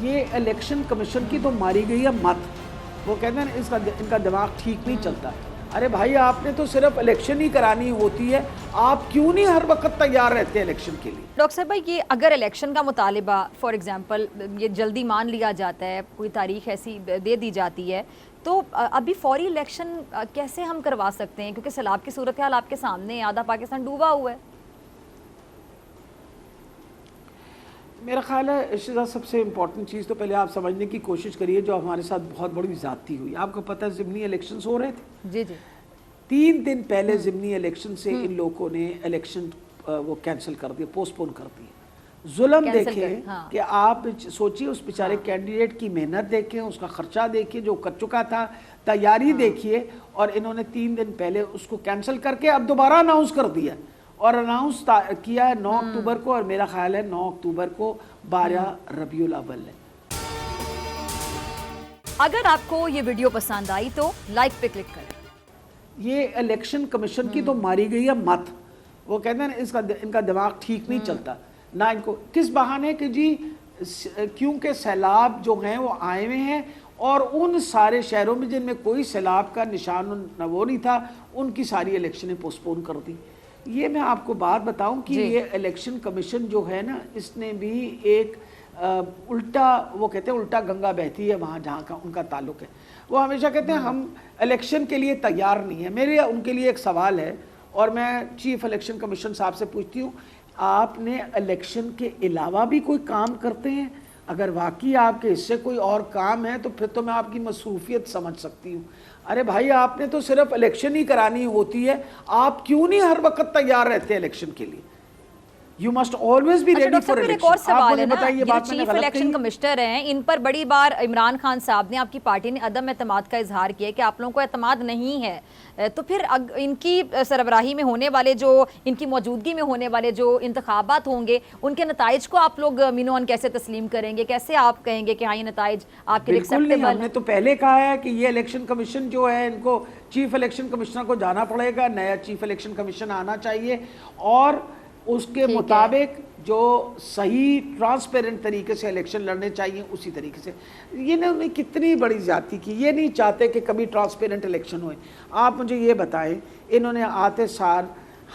یہ election commission کی تو ماری گئی ہے مت. وہ کہتے ہیں ان کا دماغ ٹھیک نہیں چلتا. ارے بھائی آپ نے تو صرف الیکشن ہی کرانی ہوتی ہے, آپ کیوں نہیں ہر وقت تیار رہتے ہیں الیکشن کے لیے؟ ڈاکٹر صاحب بھائی, یہ اگر الیکشن کا مطالبہ فار ایگزامپل یہ جلدی مان لیا جاتا ہے, کوئی تاریخ ایسی دے دی جاتی ہے, تو ابھی فوری الیکشن کیسے ہم کروا سکتے ہیں؟ کیونکہ سیلاب کی صورتحال آپ کے سامنے ہے, آدھا پاکستان ڈوبا ہوا ہے. میرا خیال ہے شہزاد سب سے امپورٹنٹ چیز تو پہلے آپ سمجھنے کی کوشش کریے جو ہمارے ساتھ بہت بڑی زیادتی ہوئی. آپ کو پتہ ہے ضمنی الیکشنز ہو رہے تھے, جی جی 3 دن پہلے ضمنی الیکشن سے ان لوگوں نے الیکشن وہ کینسل کر دیا, پوسٹ پون کر دیا. ظلم دیکھیں کہ آپ سوچیے, اس بیچارے کینڈیڈیٹ کی محنت دیکھیں, اس کا خرچہ دیکھیں جو کر چکا تھا, تیاری دیکھیے, اور انہوں نے 3 دن پہلے اس کو کینسل کر کے اب دوبارہ اناؤنس کر دیا, اور اناؤنس کیا ہے 9 اکتوبر کو, اور میرا خیال ہے 9 اکتوبر کو 12 ربیع الاول ہے. اگر آپ کو یہ ویڈیو پسند آئی تو لائک پہ کلک کریں. یہ الیکشن کمیشن کی تو ماری گئی ہے مت. وہ کہتے ہیں ان کا دماغ ٹھیک نہیں چلتا. نہ ان کو کس بہانے کہ جی کیونکہ سیلاب جو ہیں وہ آئے ہوئے ہیں, اور ان سارے شہروں میں جن میں کوئی سیلاب کا نشان وہ نہیں تھا, ان کی ساری الیکشنیں پوسٹ پون کر دی. یہ میں آپ کو بات بتاؤں کہ یہ الیکشن کمیشن جو ہے نا, اس نے بھی ایک الٹا, وہ کہتے ہیں الٹا گنگا بہتی ہے وہاں جہاں کا ان کا تعلق ہے. وہ ہمیشہ کہتے ہیں ہم الیکشن کے لیے تیار نہیں ہیں. میرے ان کے لیے ایک سوال ہے, اور میں چیف الیکشن کمیشن صاحب سے پوچھتی ہوں, آپ نے الیکشن کے علاوہ بھی کوئی کام کرتے ہیں؟ اگر واقعی آپ کے حصے کوئی اور کام ہے تو پھر تو میں آپ کی مصروفیت سمجھ سکتی ہوں. ارے بھائی آپ نے تو صرف الیکشن ہی کرانی ہوتی ہے, آپ کیوں نہیں ہر وقت تیار رہتے ہیں الیکشن کے لیے؟ You must always be ready for election. ایک اور سوال ہے نا, یہ جو چیف الیکشن کمشنر ہیں, ان پر بڑی بار عمران خان صاحب نے, آپ کی پارٹی نے عدم اعتماد کا اظہار کیا کہ آپ لوگوں کو اعتماد نہیں ہے, تو پھر ان کی سربراہی میں ہونے والے جو, ان کی موجودگی میں ہونے والے جو انتخابات ہوں گے, ان کے نتائج کو آپ لوگ مینوان کیسے تسلیم کریں گے؟ کیسے آپ کہیں گے کہ ہاں یہ نتائج آپ کے لیے ایکسیپٹیبل ہیں؟ ہم نے تو پہلے کہا ہے کہ یہ الیکشن کمیشن جو ہے, ان کو چیف الیکشن کمشنر کو جانا پڑے گا, نیا چیف الیکشن کمیشن آنا چاہیے, اور اس کے مطابق جو صحیح ٹرانسپیرنٹ طریقے سے الیکشن لڑنے چاہیے اسی طریقے سے. یہ انہوں نے کتنی بڑی زیادتی کی, یہ نہیں چاہتے کہ کبھی ٹرانسپیرنٹ الیکشن ہوئے. آپ مجھے یہ بتائیں, انہوں نے آتے سال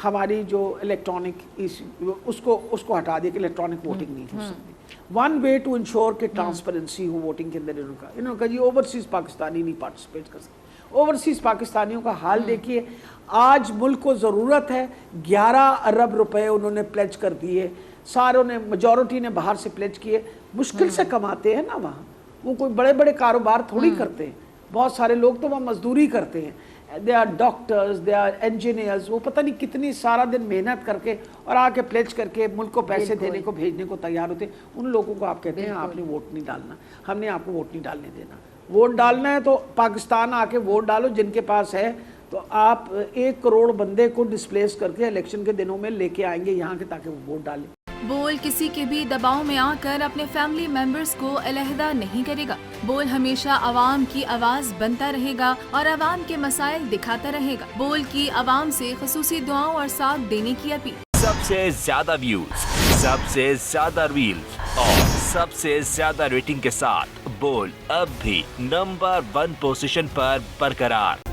ہماری جو الیکٹرانک اس کو ہٹا دیا کہ الیکٹرانک ووٹنگ نہیں ہو سکتی. ون وے ٹو انشور کہ ٹرانسپیرنسی ہو ووٹنگ کے اندر, انہوں نے کہا جی اوورسیز پاکستانی نہیں پارٹیسپیٹ کر سکتے. اوورسیز پاکستانیوں کا حال دیکھیے, آج ملک کو ضرورت ہے 11 ارب روپے انہوں نے پلیج کر دیے, ساروں نے, میجورٹی نے باہر سے پلیج کیے. مشکل سے کماتے ہیں نا وہاں, وہ کوئی بڑے بڑے کاروبار تھوڑی کرتے ہیں. بہت سارے لوگ تو وہاں مزدوری کرتے ہیں, they are doctors, they are engineers, وہ پتہ نہیں کتنی سارا دن محنت کر کے اور آ کے پلیج کر کے ملک کو پیسے دینے کو, بھیجنے کو تیار ہوتے ہیں. ان لوگوں کو آپ کہتے ہیں آپ نے ووٹ نہیں ڈالنا, ہم نے آپ کو ووٹ نہیں ڈالنے دینا. ووٹ ڈالنا ہے تو پاکستان آ کے ووٹ ڈالو, جن کے پاس ہے تو آپ 1 کروڑ بندے کو ڈسپلیس کر کے الیکشن کے دنوں میں لے کے آئیں گے یہاں کے, تاکہ وہ ووٹ ڈالیں. بول کسی کے بھی دباؤ میں آ کر اپنے فیملی ممبرز کو علیحدہ نہیں کرے گا. بول ہمیشہ عوام کی آواز بنتا رہے گا اور عوام کے مسائل دکھاتا رہے گا. بول کی عوام سے خصوصی دعاؤں اور ساتھ دینے کی اپیل. سب سے زیادہ ویوز, سب سے زیادہ ریلز اور سب سے زیادہ ریٹنگ کے ساتھ بول اب بھی نمبر 1 پوزیشن پر برقرار.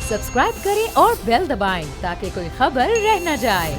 سبسکرائب کریں اور بیل دبائیں تاکہ کوئی خبر رہ نہ جائے.